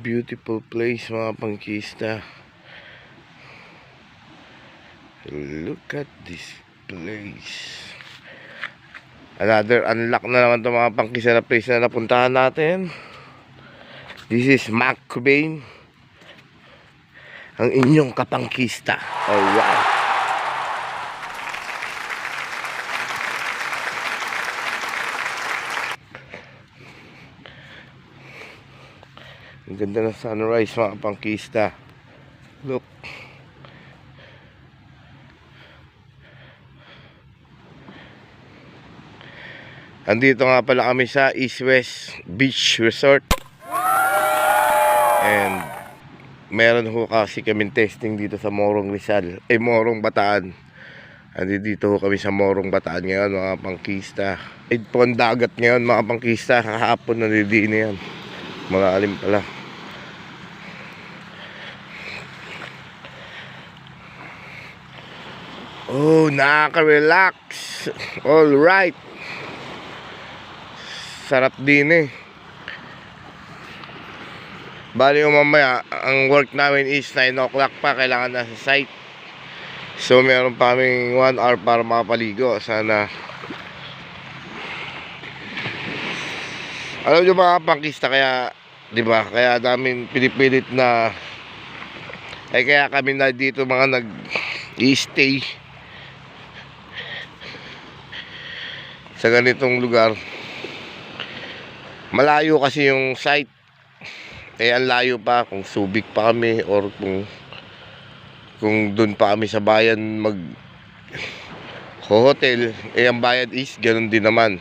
beautiful place mga pangkista. Look at this place. Another unlock na naman ito mga pangkista na place na napuntahan natin. This is McBain, ang inyong kapangkista. Alright. Ang ganda ng sunrise mga pangkista. Look. Andito nga pala kami sa East West Beach Resort. And meron ho kasi kaming testing dito sa Morong Rizal. Morong Bataan. Andito ho kami sa Morong Bataan ngayon mga pangkista. Ito po ang dagat ngayon mga pangkista. Kahapon nandidiin na yan. Mga alim pala. Oh, nakaka-relax. All right. Sarap din eh. Bali yung mamaya, ang work namin is 9 o'clock pa. Kailangan na sa site. So meron pa kaming 1 hour para makapaligo. Sana. Alam nyo mga pangkista, kaya diba, kaya namin pinipilit na kaya kami na dito mga nag-i-stay sa ganitong lugar. Malayo kasi yung site. Ang layo pa kung Subic pa kami or kung dun pa kami sa bayan mag hotel, ang bayad is ganun din naman.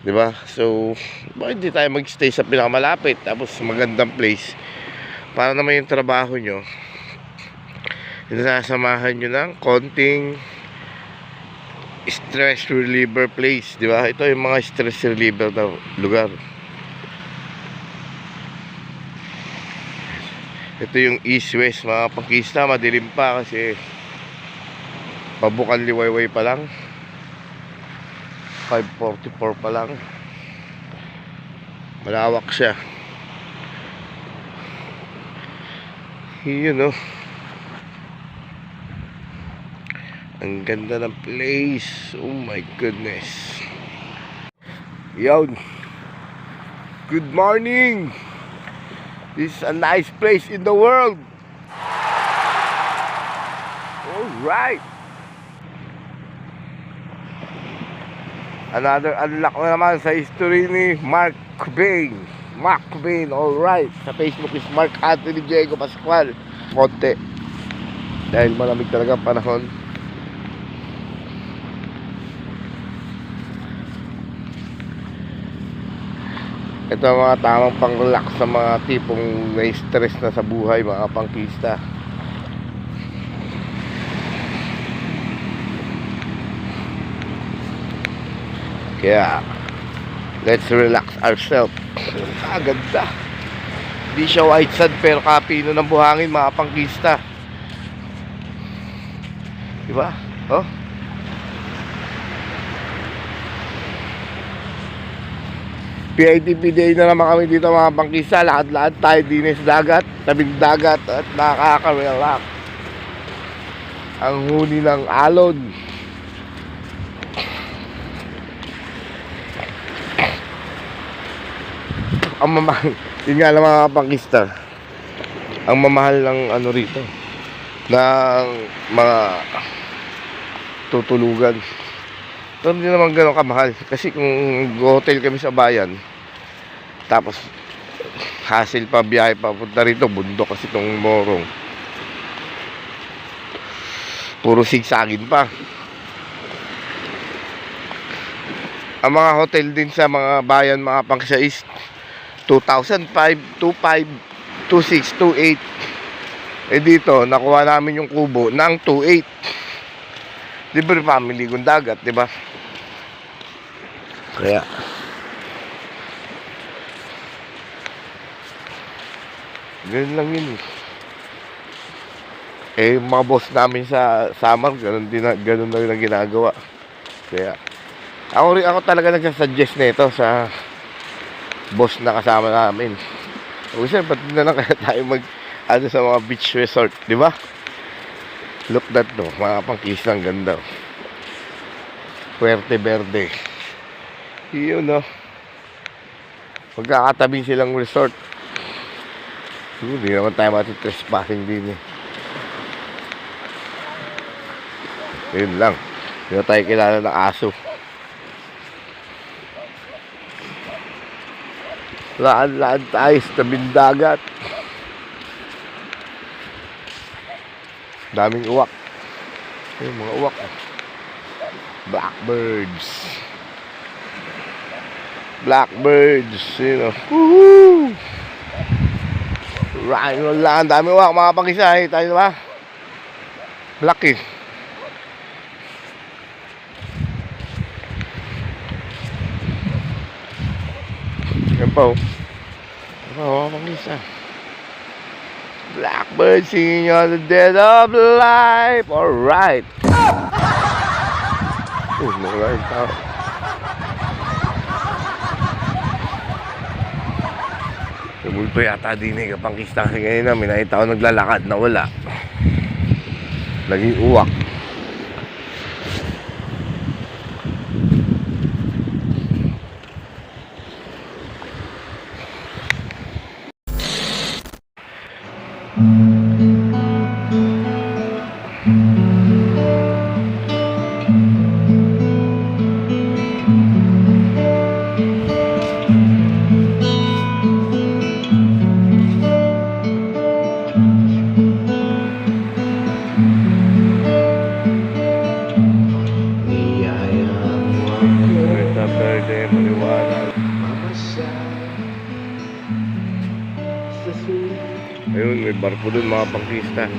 Diba? So, bakit di tayo mag-stay sa pinakamalapit tapos magandang place para naman yung trabaho nyo nasasamahan nyo ng konting stress reliever place, di ba? Ito yung mga stress reliever na lugar. Ito yung East West mga pangkista. Madilim pa kasi pabukan liwayway pa lang. 5:44 pa lang. Malawak siya. Yun, no? Ang ganda ng place. Oh my goodness. Yon. Good morning. This is a nice place in the world. All right. Another unlock na naman sa history ni McBain. McBain, all right. Sa Facebook is Mark Anthony Diego Pascual. Konti. Dahil malamig talaga panahon. Ito ang mga tamang pang-relax sa mga tipong na-stress na sa buhay mga pangkista. Kaya let's relax ourselves. Ganda. Hindi siya white sand pero kapino ng buhangin mga pangkista. Diba? Oh. PITP day na naman kami dito mga pangkista. Lahat-lahat tayo din sa dagat, tabing dagat at nakaka-relax. Ang huni ng alon. Ang mamahal, yun nga lang mga pangkista, ang mamahal ng ano rito, ng mga tutulugan. Pero hindi naman gano'ng kamahal. Kasi kung hotel kami sa bayan, tapos hassle pa, biyahe pa punta rito, bundok kasi itong Morong. Puro sigsagin pa. Ang mga hotel din sa mga bayan, mga pangkista is 2,500, 2,500, 2,600, 2,800. Dito, nakuha namin yung kubo ng 2,800. Libre family kung dagat, diba? Kaya ganun lang yun. Yung mga boss namin sa Samar, ganun lang ginagawa. Kaya ako talaga nagsasuggest nito sa boss na kasama namin. O sir, pati na lang kaya tayo ano sa mga beach resort, di ba? Look that no, mga pangkis ng ganda. Puerte Verde. Yun no. Magkakatabing silang resort. Hindi naman tayo matitrespassing din eh. Yun lang. Hindi na tayo kilala ng aso. Laan-laan tayo sa tabing dagat. Daming uwak. Yung mga uwak. Blackbirds. Blackbirds. You know. Woohoo! Right, lang. Daming uwak. Mga pangkisay. Tayo ba? Lucky. Yan pa oh. Oo, pangkisa. Blackbird singing on the dead of life. Alright. Nawala yung tao. Tumulto yata din eh kapangkista kasi ngayon na may nakita ko naglalakad na wala. Naging uwak. Ayun, may barko dun mga pangkista.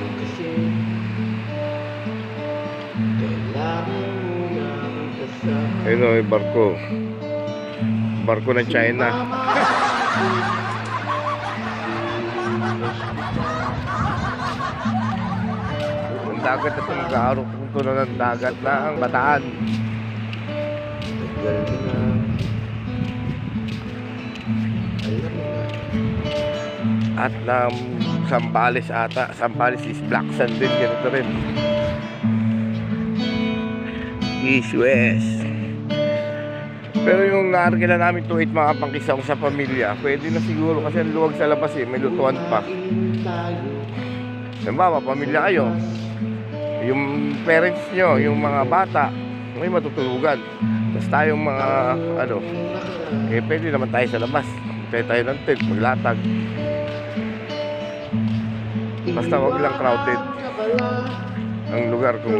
Ayun o, may barko. Barko ng China. Ang dagat na pagkakaroon punto na ng dagat na ang Bataan. At Sambales ata. Sambales is black sand din. Ganito rin. East West. Pero yung naarkila namin 2.8 mga pangkisang sa pamilya, pwede na siguro kasi luwag sa labas eh. May lutuan pa. Diba, pamilya kayo. Yung parents nyo, yung mga bata, may matutulugan. Tapos tayong mga pwede naman tayo sa labas. Tayo ng tent, maglatag. Basta wag lang crowded ang lugar. Kung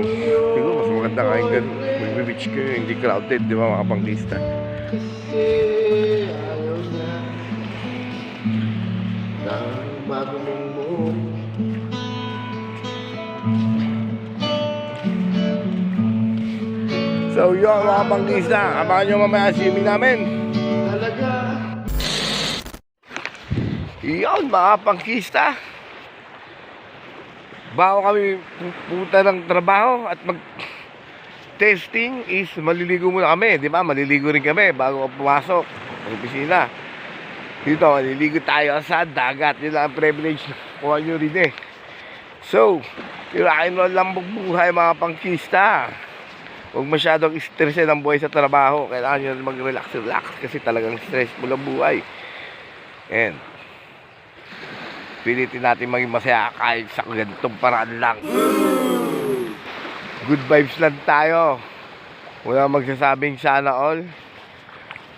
siguro mas maganda kain ganun, mag-beach kayo, hindi crowded, di ba mga panglista. So yun mga panglista, abangan nyo mamaya swimming namin. Yun mga pangkista, bago kami pupunta ng trabaho at mag-testing is maliligo muna kami, di ba? Maliligo rin kami bago pumasok ng opisina. Dito, maliligo tayo sa dagat. Yun lang ang privilege na kuha nyo rin eh. So, tirahin mo lang buhay mga pangkista. Huwag masyadong stressin ang buhay sa trabaho. Kailangan nyo mag-relax kasi talagang stressful ang buhay. And pilitin natin maging masaya kahit sa ganitong paraan lang. Good vibes lang tayo. Wala magsasabing sana all.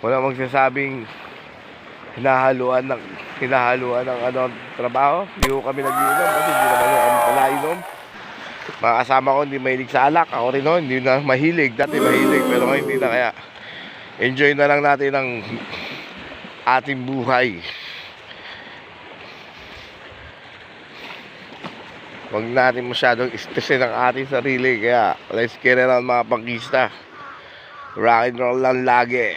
Wala magsasabing hinahaluan ng trabaho. Hindi ko kami nag-iinom kasi hindi naman kami palainom. Mga kasama ko hindi mahilig sa alak. Ako rin hindi na mahilig. Dati mahilig pero ngayon hindi na, kaya enjoy na lang natin ang ating buhay. Huwag natin masyadong stressin ang ating sarili. Kaya let's get it on mga pangkista. Rock and roll lang lagi.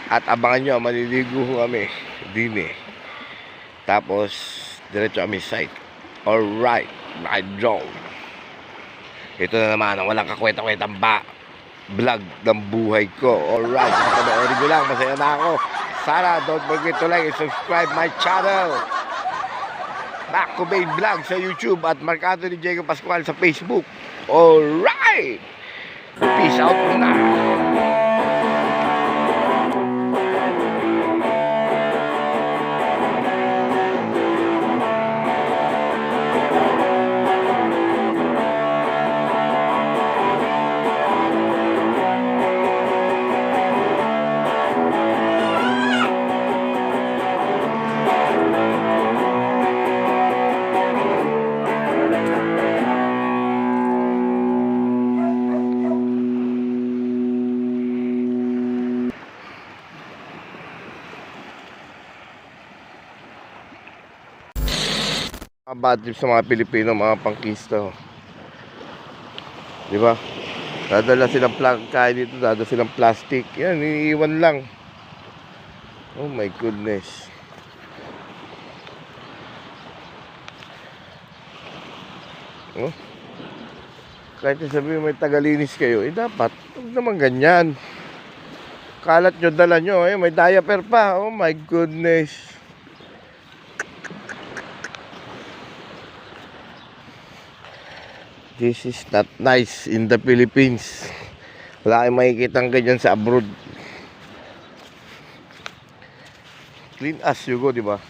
At abangan nyo, maliligo kami din eh. Tapos diretso kami site. Alright, ride drone. Ito na naman ang walang kakwenta-kwentang vlog ng buhay ko. Alright, panoorin nyo lang, masaya na ako. Sana don't forget to like and subscribe my channel. Mac Cubay Vlog sa YouTube at Mark Anthony Diego Pascual sa Facebook. Alright! Peace out muna! Mga bad trip sa mga Pilipino, mga pangkista. Di ba? Dadala silang kaya dito, dadala silang plastic. Yan, iniiwan lang. Oh my goodness. Oh. Kahit sabihin may tagalinis kayo, dapat, huwag naman ganyan. Kalat nyo, dala nyo, may diaper pa. Oh my goodness. This is not nice in the Philippines. Wala kayong makikita ng ganyan sa abroad. Clean as you go, di ba?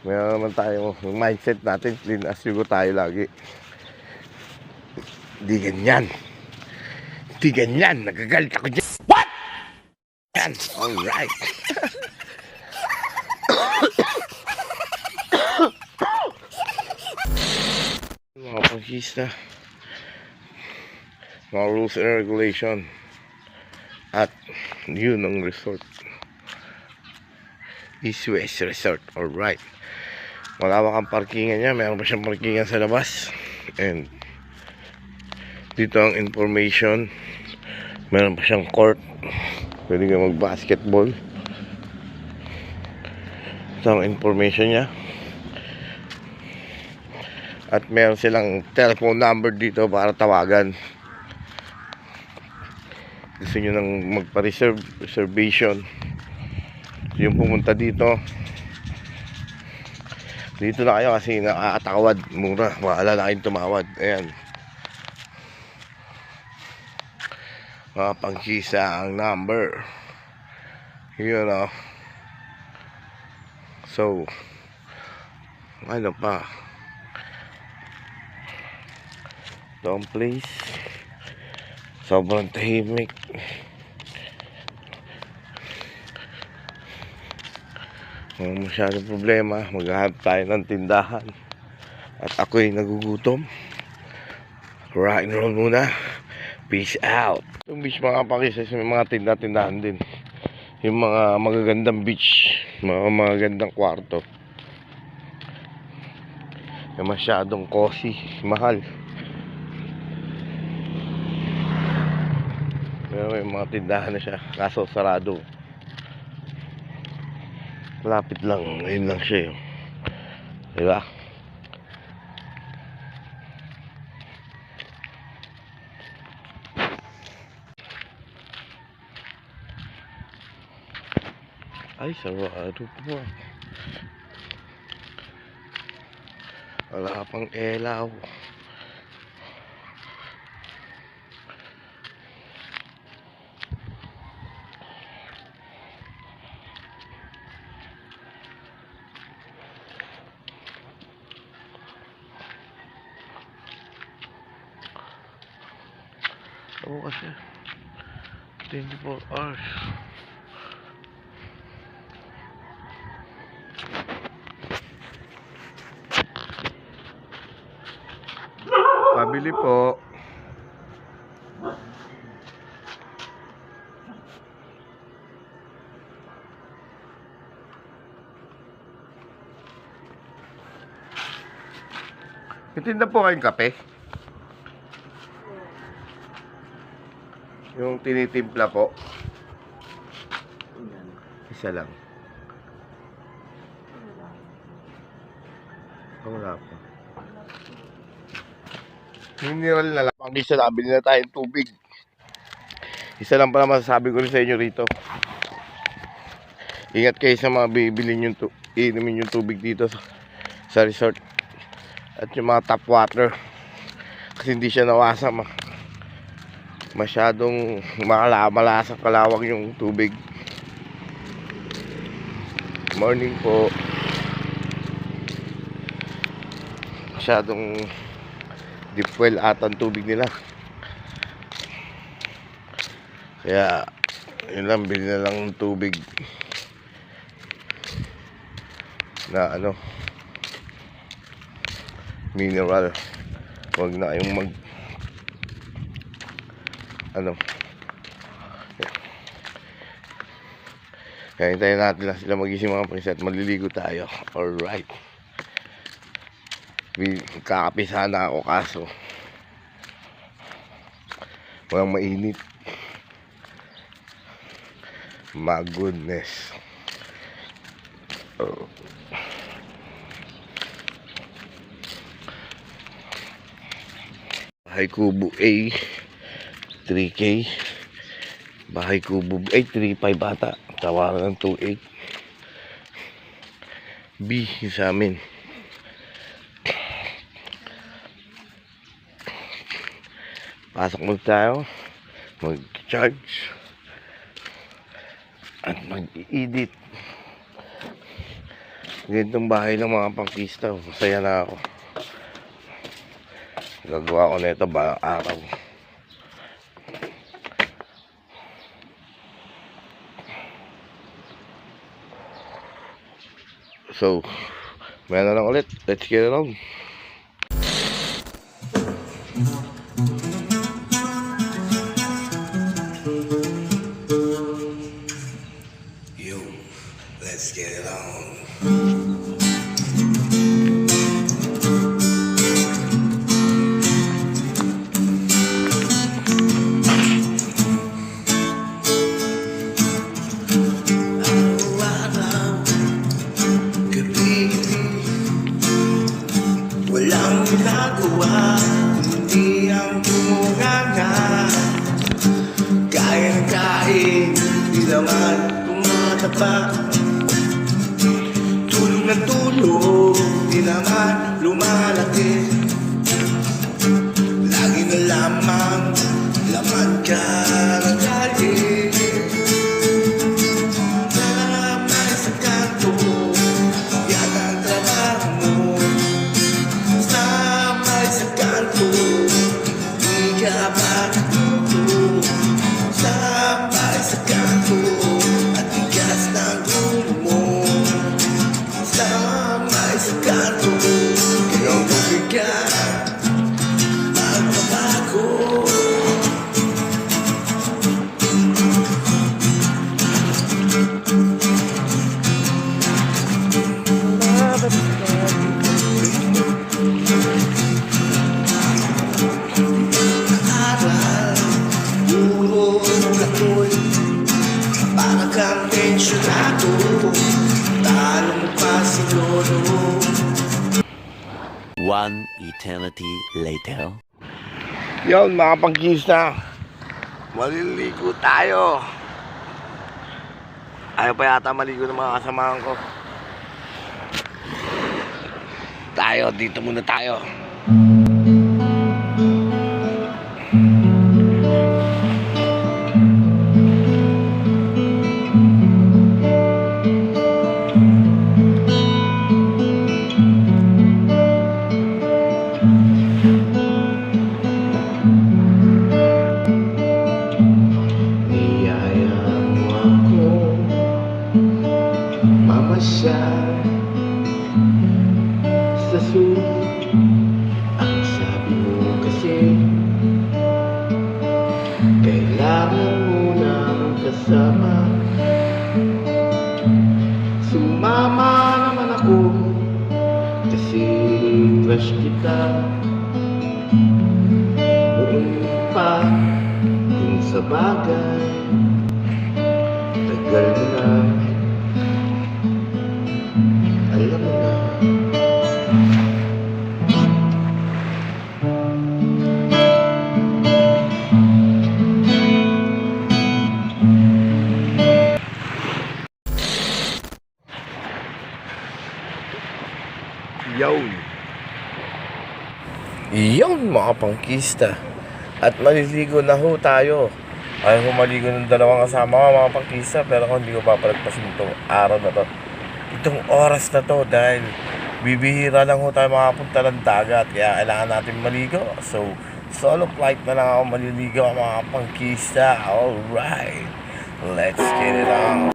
Mayroon naman tayo, yung mindset natin, clean as you go tayo lagi. Di ganyan. Di ganyan. Nagagalit ako dyan. What? Yan. Alright. Mga pangkista, mga rules and regulation at yun ang resort, East West Resort. Alright, malawak ang parkingan niya, mayroon pa siyang parkingan sa labas, and dito ang information, mayroon pa siyang court, pwede ka mag basketball. Ito ang information niya. At meron silang telephone number dito para tawagan. Gusto nyo nang reservation, yung pumunta dito. Dito na kayo kasi nakakatawad. Mura, wala na kayong tumawad. Ayan. Mga pangkisa ang number. Yun o. So, ano pa? Doon place, sobrang tahimik. Kung masyadong problema, maghahanap tayo ng tindahan. At ako'y nagugutom. Rock and roll muna. Peace out. Itong beach mga pakisa, may mga tindahan din. Yung mga magagandang beach, mga magagandang kwarto. Yung masyadong cozy, mahal. Pero may mga tindahan na siya, kaso sarado. Malapit lang, ayun lang siya yun. Diba? Ay, sarado po. Wala pang elaw. Oo kasi 24 hours. Pabili po. Itinda po kayong kape? Yung tinitimpla po. Isa lang. Wala po. Mineral na lang. Pang isa nabili na tayong tubig. Isa lang pala masasabi ko rin sa inyo rito. Ingat kayo sa mga bibilin yung inumin yung tubig dito sa resort. At yung mga tap water. Kasi hindi siya nawasa. Masyadong malasang kalawang yung tubig. Morning po. Masyadong deep well ata ang tubig nila. Kaya yun lang, bili na lang ng tubig na mineral. Huwag na kayong kaya hintayin natin lang sila magising mga preset. Maliligo tayo. Alright. Kakape sana ako kaso walang mainit. My goodness. Oh. Bahay Kubo A 3K. Bahay Kubo ay 3.5 bata. Tawaran ng 2.8. B sa amin. Pasok mo tayo. Mag-charge. At mag-edit. Ganitong bahay ng mga pangkista. Masaya na ako. Gagawa ko na ito balang araw. So, meron na lang ulit. Let's get it on. Yo, let's get it on. Walang ginagawa, hindi ang tumunganga. Kaya ng kain, di naman tumataba. Tulog ng tulog, di naman lumalaki. Lagi na lamang laman ka ng galit. Naman sa kanto, yan ang trabaho mo. Samay sa kanto, di ka makatuto. Samay sa kanto, at tigas ng ulo mo. Samay sa kanto, kaya mabigat magbabago. Aral, puro latoy, para kang pensyonado. Talo mo pa si Lolo. One eternity later. Yun mga pangkista, maliligo tayo. Ayaw pa yata maligo ng mga kasamahan ko. Tayo, dito muna tayo. Niyaya mo ako mamasyal sa zoo. Ang sabi mo kasi kailangan mo ng kasama. Sumama naman ako kasi crush kita. Noon pa kung sa bagay tagal mo na, alam mo na. Yun mga pangkista. At maliligo na ho tayo. Ayaw ko maligo ng dalawang kasama ko mga pangkista, pero kung hindi ko papalagpasin itong araw na to, itong oras na to, dahil bibihira lang ho tayo makapunta ng dagat, kaya kailangan natin maligo. So solo flight na lang ako maliligo mga pangkista. Alright, let's get it on.